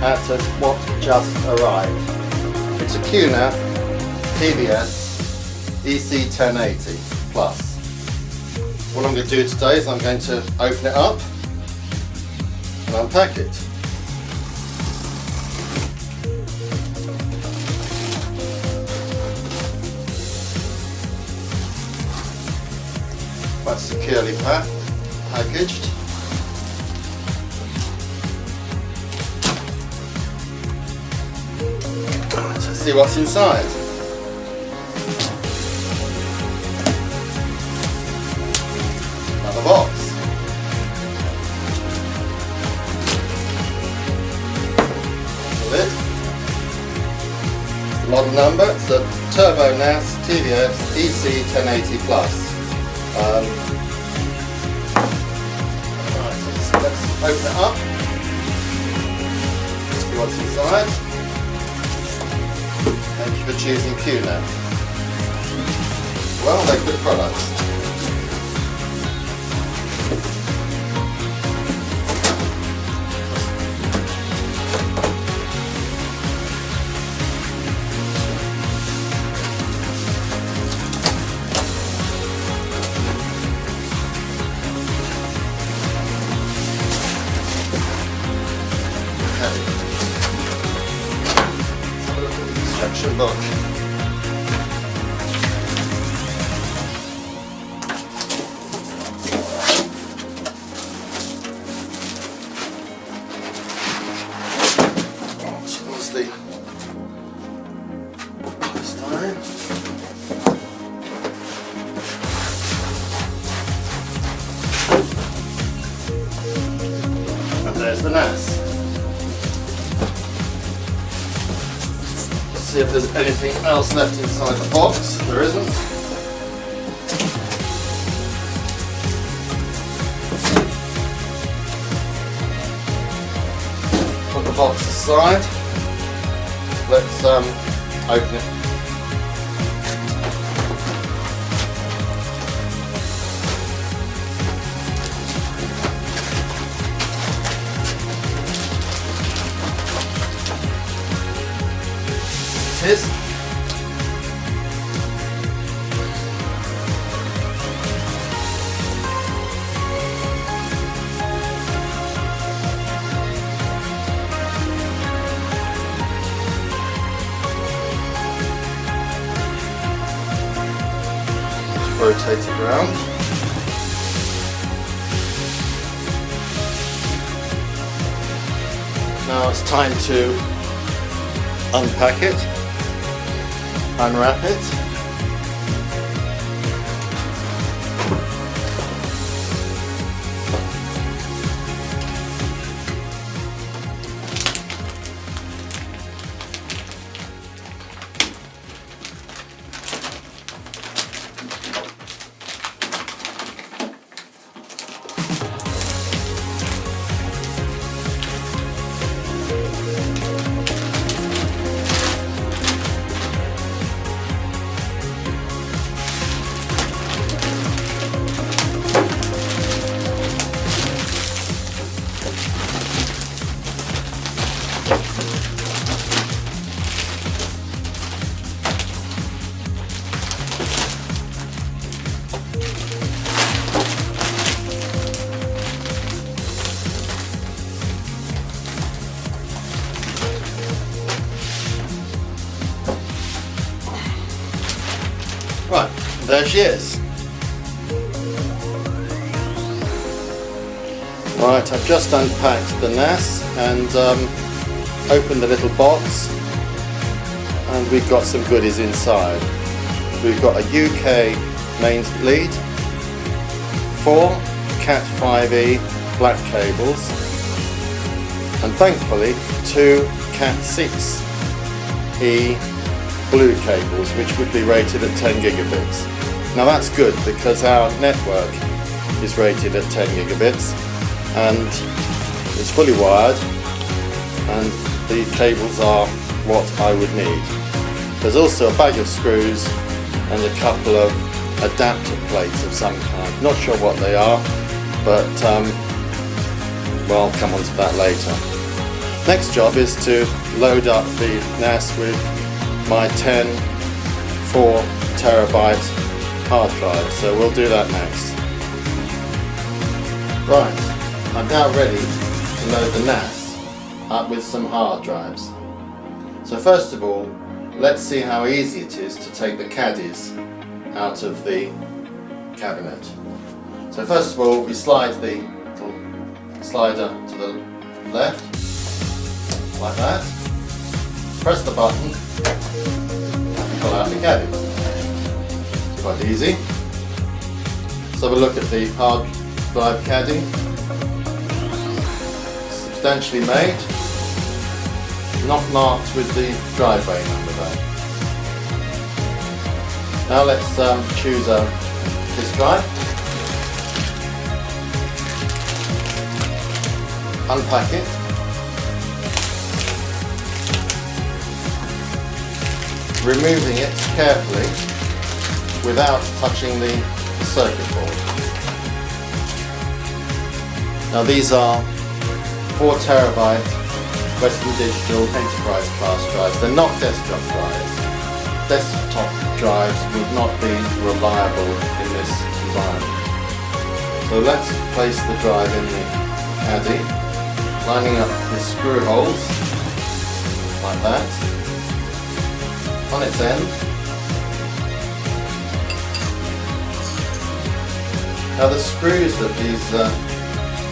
at what just arrived. It's a QNAP TVS-EC1080 Plus. What I'm going to do today is I'm going to open it up and unpack it. Quite securely packaged. Let's see what's inside. Another box. The lid. The model number, it's the Turbo NAS TVS-EC1080 Plus. Right, let's open it up. See what's inside. Thank you for choosing QNAP. Well, they're good products. Instruction book. Towards the this time. And there's the NAS. See if there's anything else left inside the box. There isn't. Put the box aside. Let's open it. It is. Rotate it around. Now it's time to unpack it. Unwrap it. Right, there she is. Right, I've just unpacked the NAS and opened the little box, and we've got some goodies inside. We've got a UK mains lead, 4 Cat 5e black cables, and thankfully 2 Cat 6e blue cables, which would be rated at 10 gigabits. Now that's good because our network is rated at 10 gigabits and it's fully wired, and the cables are what I would need. There's also a bag of screws and a couple of adapter plates of some kind. Not sure what they are, but well, I'll come on to that later. Next job is to load up the NAS with my 10 4TB hard drive, so we'll do that next. Right, I'm now ready to load the NAS up with some hard drives. So first of all, let's see how easy it is to take the caddies out of the cabinet. So first of all, we slide the slider to the left, like that. Press the button and pull out the caddy. It's quite easy. So we'll look at the hard drive caddy. Substantially made, not marked with the driveway number though. Now let's choose a disk drive. Unpack it. Removing it carefully without touching the circuit board. Now these are 4TB Western Digital Enterprise class drives. They're not desktop drives. Desktop drives would not be reliable in this environment. So let's place the drive in the caddy, lining up the screw holes like that on its end. Now the screws that these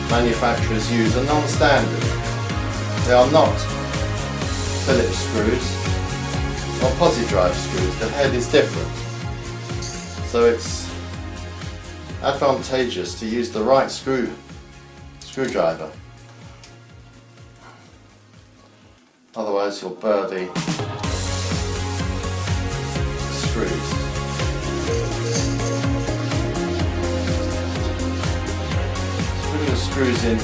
manufacturers use are non-standard. They are not Phillips screws or posi drive screws. The head is different. So it's advantageous to use the right screwdriver. Otherwise you'll burr the screws. Putting the screws in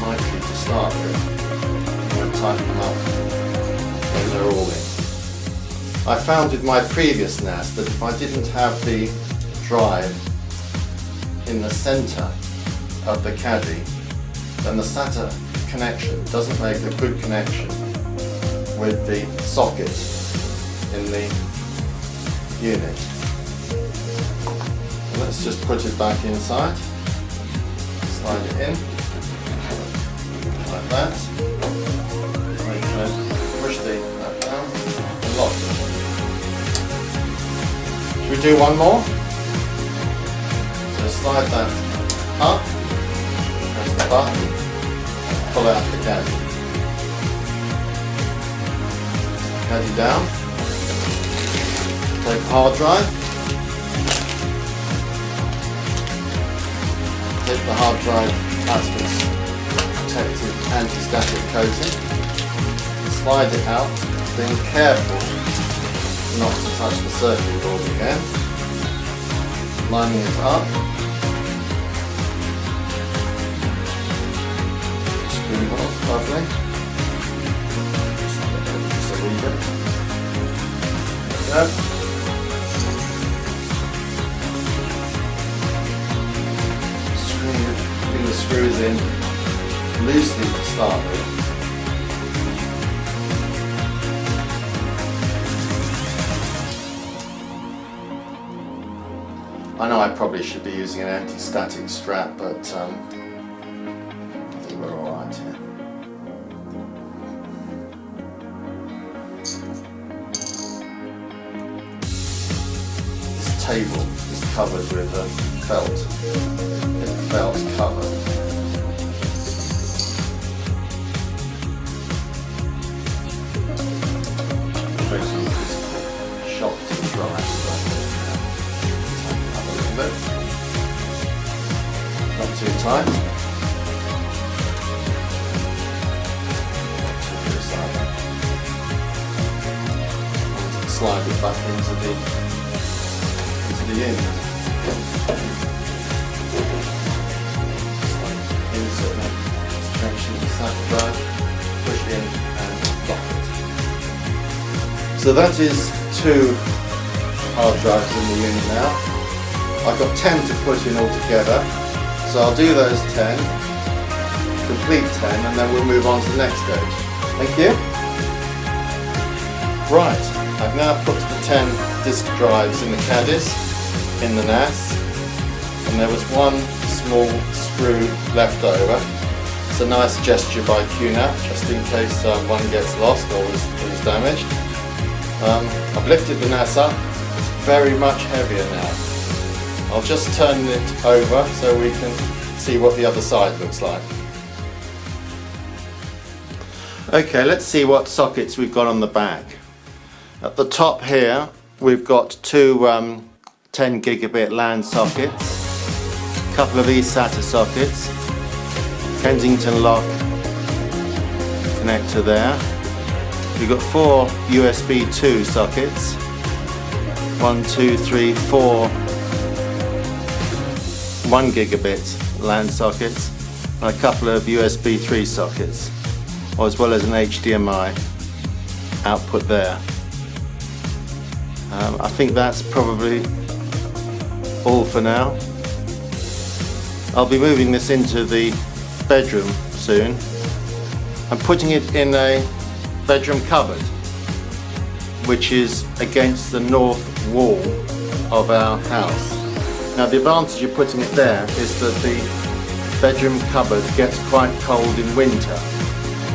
lightly to start with, and tighten them up when they're all in. I found with my previous NAS that if I didn't have the drive in the centre of the caddy, then the SATA connection doesn't make a good connection with the socket in the unit. Let's just put it back inside, slide it in like that. We can push that down and lock it. Should we do one more? So slide that up, press the button, pull out the caddy. Caddy down. Take a hard drive. Take the hard drive out of its protective anti-static coating. Slide it out, being careful not to touch the circuit board again. Lining it up. Screw holes, lovely. Just a wee bit. There we go. Putting the screws in loosely to start with. I know I probably should be using an anti-static strap, but I think we're alright here. This table is covered with a felt cover. Shot to the drive. Not too tight. Slide it back into the unit. Insert that connection to the SATA drive, push in and lock it. So that is 2 hard drives in the unit now. I've got 10 to put in altogether, so I'll do those 10 complete 10, and then we'll move on to the next stage. Thank you. Right, I've now put the 10 disk drives in the caddies, in the NAS, and there was one small screw left over. It's a nice gesture by QNAP, just in case one gets lost or is damaged. I've lifted the NAS up, it's very much heavier now. I'll just turn it over so we can see what the other side looks like. Okay, let's see what sockets we've got on the back. At the top here we've got two 10 gigabit LAN sockets, a couple of eSATA sockets, Kensington lock connector there. We've got 4 USB 2 sockets, 1, 2, 3, 4 1 gigabit LAN sockets, and a couple of USB 3 sockets, as well as an HDMI output there. I think that's probably all for now. I'll be moving this into the bedroom soon. I'm putting it in a bedroom cupboard, which is against the north wall of our house. Now the advantage of putting it there is that the bedroom cupboard gets quite cold in winter,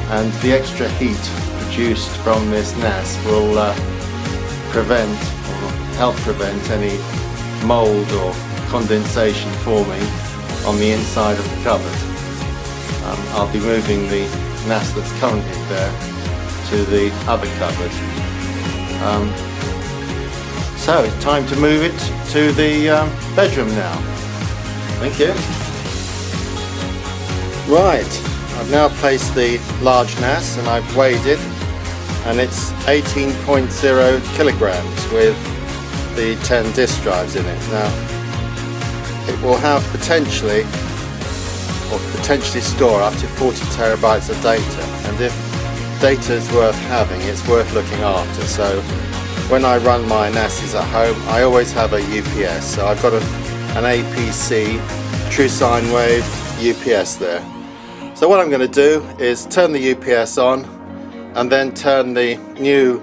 and the extra heat produced from this NAS will prevent or help prevent any mould or condensation forming on the inside of the cupboard. I'll be moving the NAS that's currently there to the other cupboard. So it's time to move it to the bedroom now. Thank you. Right, I've now placed the large NAS and I've weighed it, and it's 18.0 kilograms with the 10 disk drives in it. Now it will have potentially store up to 40 terabytes of data, and if data is worth having, it's worth looking after. So when I run my NASs at home, I always have a UPS. So I've got an APC true sine wave UPS there. So what I'm going to do is turn the UPS on and then turn the new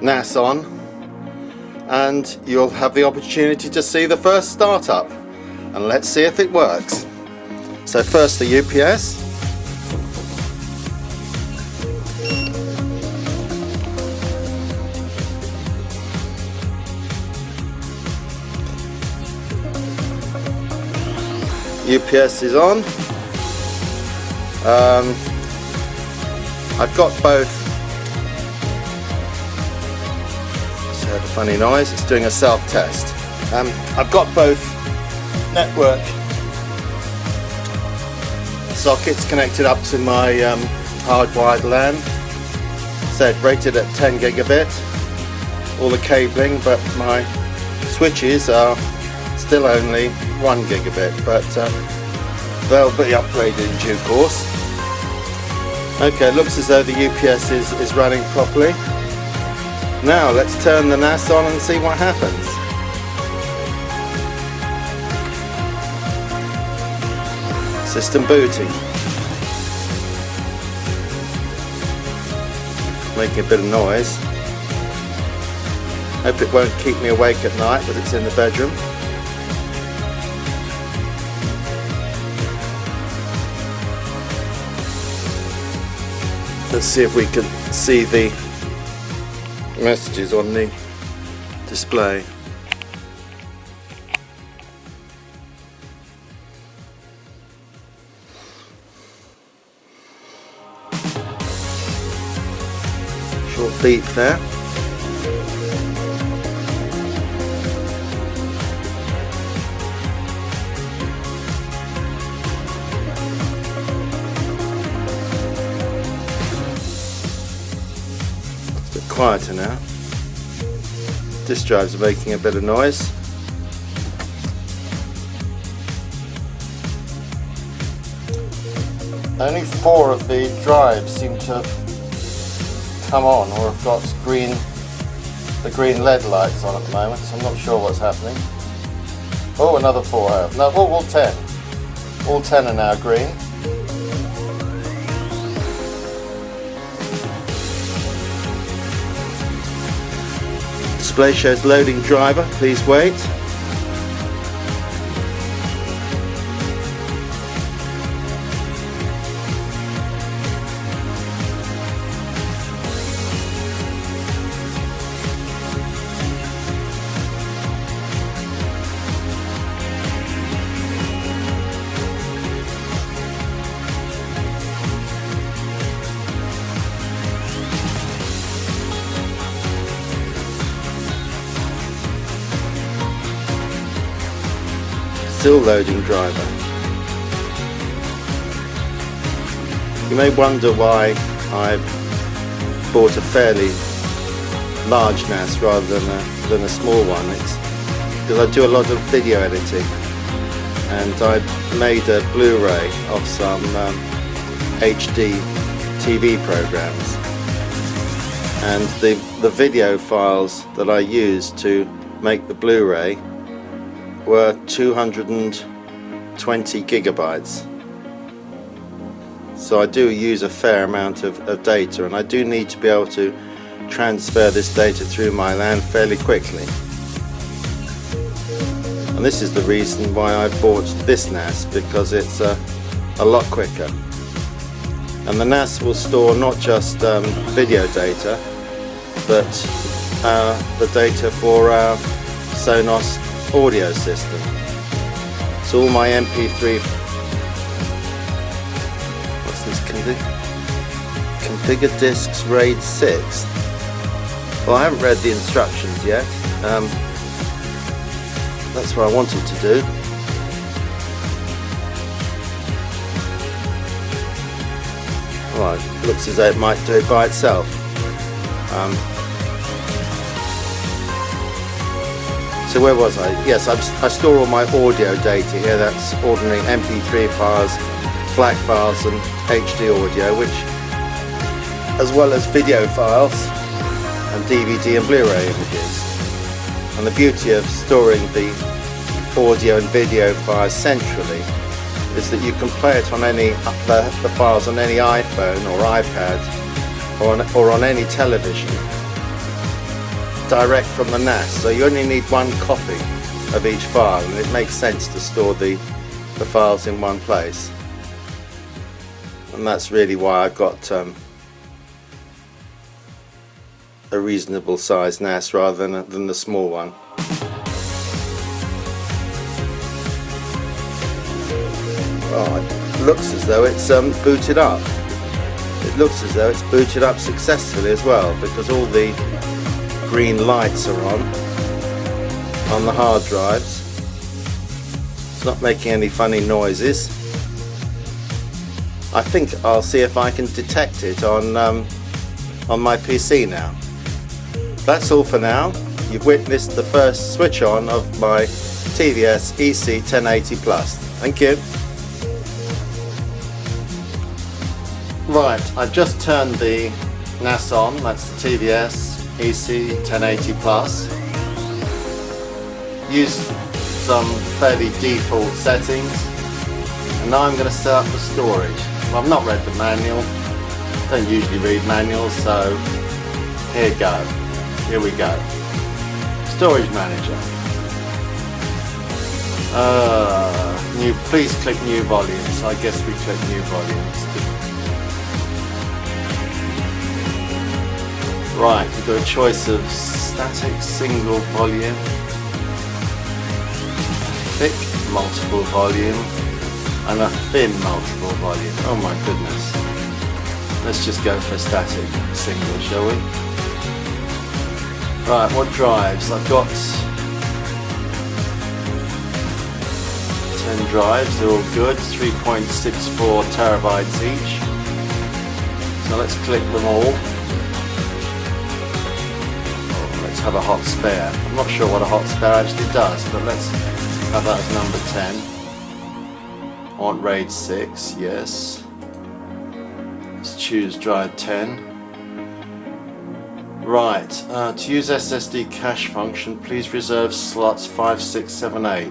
NAS on, and you'll have the opportunity to see the first startup, and let's see if it works. So first the UPS. UPS is on. I've got both. It's heard a funny noise, it's doing a self-test. I've got both network sockets connected up to my hardwired LAN, said rated at 10 gigabit, all the cabling, but my switches are still only 1 gigabit, but they'll be upgraded in due course. Okay, looks as though the UPS is running properly. Now let's turn the NAS on and see what happens. System booting. Making a bit of noise. Hope it won't keep me awake at night because it's in the bedroom. Let's see if we can see the messages on the display. Short beep there. Quieter now. Disk drives are making a bit of noise. Only 4 of the drives seem to have come on or have got the green LED lights on at the moment, so I'm not sure what's happening. Oh, another 4 have. No, all 10. All 10 are now green. Display shows loading driver, please wait. Still loading driver. You may wonder why I've bought a fairly large NAS rather than a small one. It's because I do a lot of video editing, and I made a blu-ray of some HD TV programs, and the video files that I used to make the blu-ray were 220 gigabytes. So I do use a fair amount of data, and I do need to be able to transfer this data through my LAN fairly quickly. And this is the reason why I bought this NAS, because it's a lot quicker. And the NAS will store not just video data, but the data for our Sonos audio system. So all my MP3, what's this, configure disks RAID 6. Well, I haven't read the instructions yet. That's what I wanted to do. Alright, looks as though it might do it by itself. So where was I? Yes, I store all my audio data here. That's ordinary MP3 files, FLAC files and HD audio, which, as well as video files and DVD and Blu-ray images. And the beauty of storing the audio and video files centrally is that you can play it on any the files on any iPhone or iPad or on any television direct from the NAS. So you only need one copy of each file, and it makes sense to store the files in one place. And that's really why I've got a reasonable sized NAS rather than the small one. Oh, it looks as though it's booted up. It looks as though it's booted up successfully as well, because all the green lights are on the hard drives. It's not making any funny noises. I think I'll see if I can detect it on my PC now. That's all for now. You've witnessed the first switch on of my TVS-EC1080 Plus. Thank you. Right, I've just turned the NAS on. That's the TVS-EC1080 Plus. Used some fairly default settings, and now I'm going to set up the storage. Well, I've not read the manual. Don't usually read manuals, so here we go. Storage manager. Please click new volumes. I guess we click new volumes. Right, we've got a choice of static single volume, thick multiple volume, and a thin multiple volume. Oh my goodness. Let's just go for static single, shall we? Right, what drives? I've got 10 drives, they're all good, 3.64 terabytes each. So let's click them all. Have a hot spare. I'm not sure what a hot spare actually does, but let's have that as number 10. I want RAID 6, yes. Let's choose drive 10. Right, to use SSD cache function, please reserve slots 5, 6, 7, 8.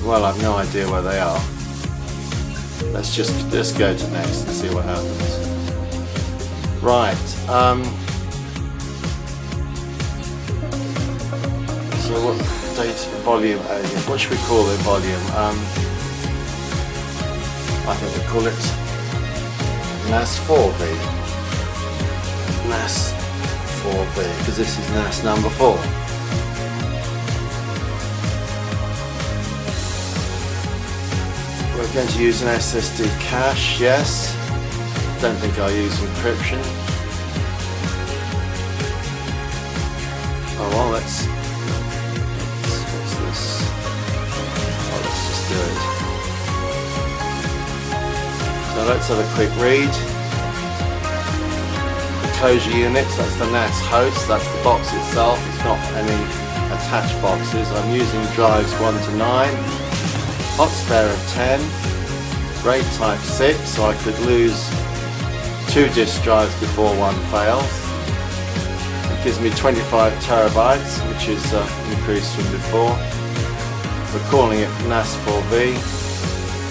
Well, I've no idea where they are. Let's go to next and see what happens. Right, So what data volume? What should we call it? Volume? I think we call it NAS 4V. NAS 4V, because this is NAS number 4. We're going to use an SSD cache, yes. Don't think I'll use encryption. Oh well, what's this? Oh, let's just do it. So let's have a quick read. The closure units, that's the NAS host, that's the box itself, it's not any attached boxes. I'm using drives 1 to 9, hot spare of 10, RAID type 6, so I could lose 2 disk drives before one fails. It gives me 25 terabytes, which is increased from before. We're calling it NAS 4V,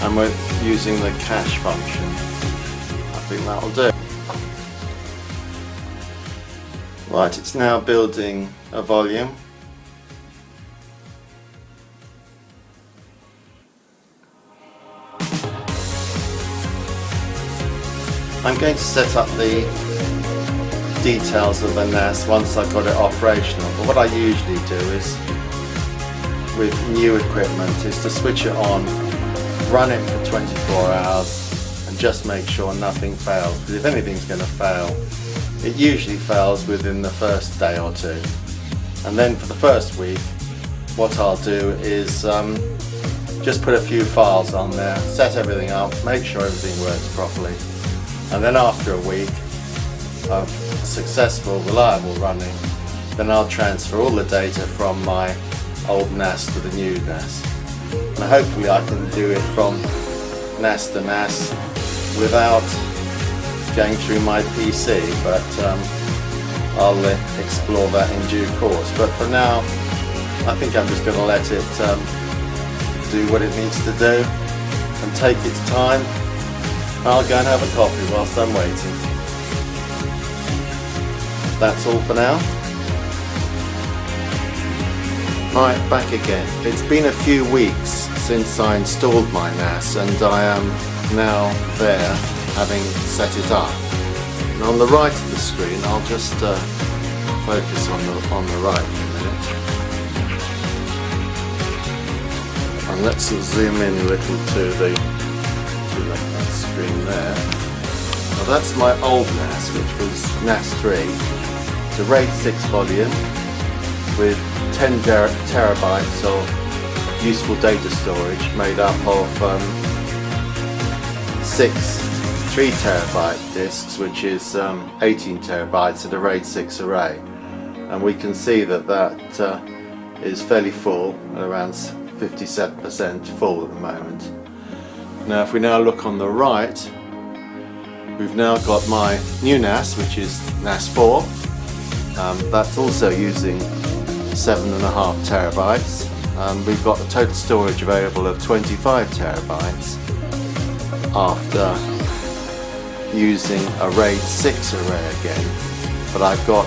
and we're using the cache function. I think that'll do. Right, it's now building a volume. I'm going to set up the details of the NAS once I've got it operational, but what I usually do is, with new equipment, is to switch it on, run it for 24 hours and just make sure nothing fails, because if anything's going to fail, it usually fails within the first day or two. And then for the first week, what I'll do is just put a few files on there, set everything up, make sure everything works properly. And then after a week of successful, reliable running, then I'll transfer all the data from my old NAS to the new NAS. And hopefully I can do it from NAS to NAS without going through my PC, but I'll explore that in due course. But for now, I think I'm just going to let it do what it needs to do and take its time. I'll go and have a coffee whilst I'm waiting. That's all for now. Right, back again. It's been a few weeks since I installed my NAS, and I am now there having set it up. And on the right of the screen, I'll just focus on the right for a minute. And let's zoom in a little to that screen there. Well, that's my old NAS, which was NAS 3. It's a RAID 6 volume with 10 terabytes of useful data storage, made up of 6 3 terabyte disks, which is 18 terabytes at a RAID 6 array. And we can see that is fairly full, around 57% full at the moment. Now if we now look on the right, we've now got my new NAS, which is NAS 4. That's also using 7.5 terabytes. We've got a total storage available of 25 terabytes after using a RAID 6 array again, but I've got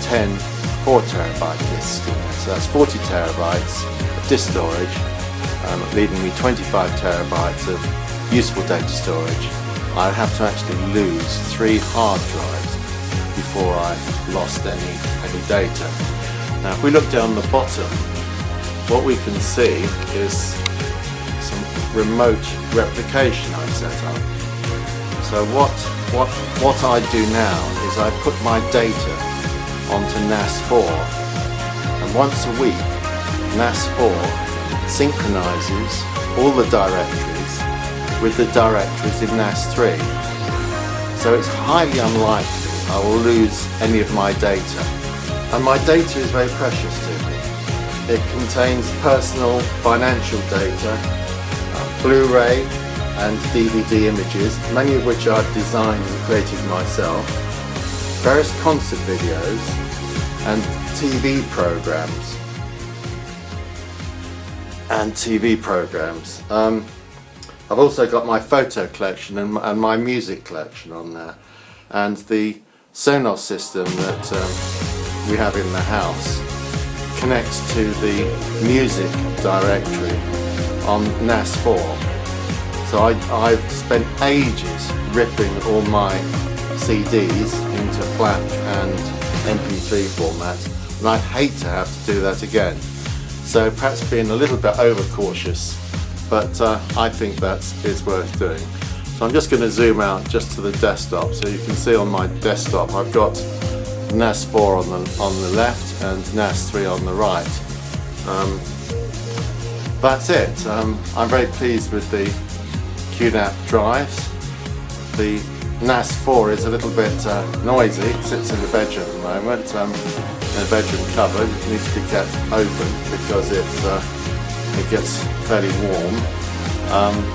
10 4 terabyte disks in there, so that's 40 terabytes of disk storage, leaving me 25 terabytes of useful data storage. I'd have to actually lose 3 hard drives before I lost any data. Now if we look down the bottom, what we can see is some remote replication I've set up. So what I do now is I put my data onto NAS 4, and once a week NAS 4 synchronizes all the directories with the directories in NAS 3. So it's highly unlikely I will lose any of my data. And my data is very precious to me. It contains personal financial data, blu-ray and DVD images, many of which I've designed and created myself, various concert videos and TV programs. I've also got my photo collection and my music collection on there, and the Sonos system that we have in the house connects to the music directory on NAS 4. So I've spent ages ripping all my CDs into FLAC and MP3 format, and I'd hate to have to do that again. So perhaps being a little bit overcautious, but I think it's worth doing. So I'm just going to zoom out just to the desktop, so you can see on my desktop I've got NAS 4 on the left and NAS 3 on the right. That's it. I'm very pleased with the QNAP drives. The NAS 4 is a little bit noisy. It sits in the bedroom at the moment, in a bedroom cupboard. It needs to be kept open because it gets fairly warm.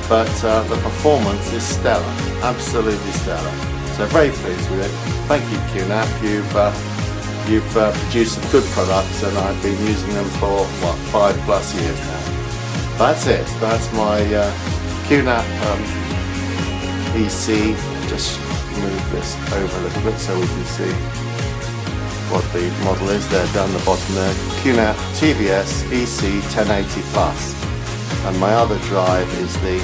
But the performance is stellar, absolutely stellar. So very pleased with it. Thank you, QNAP. You've produced some good products, and I've been using them for 5+ years now. That's it. That's my QNAP EC. Just move this over a little bit so we can see what the model is there down the bottom there. QNAP TVS-EC1080 Plus. And my other drive is the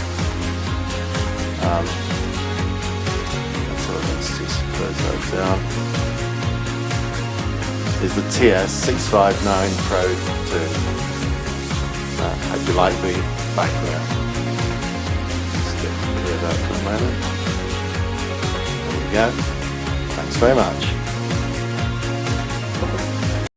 let's just close those down. Is the TS659 Pro 2. Hope you like the background. Just get cleared up for a moment. There we go. Thanks very much.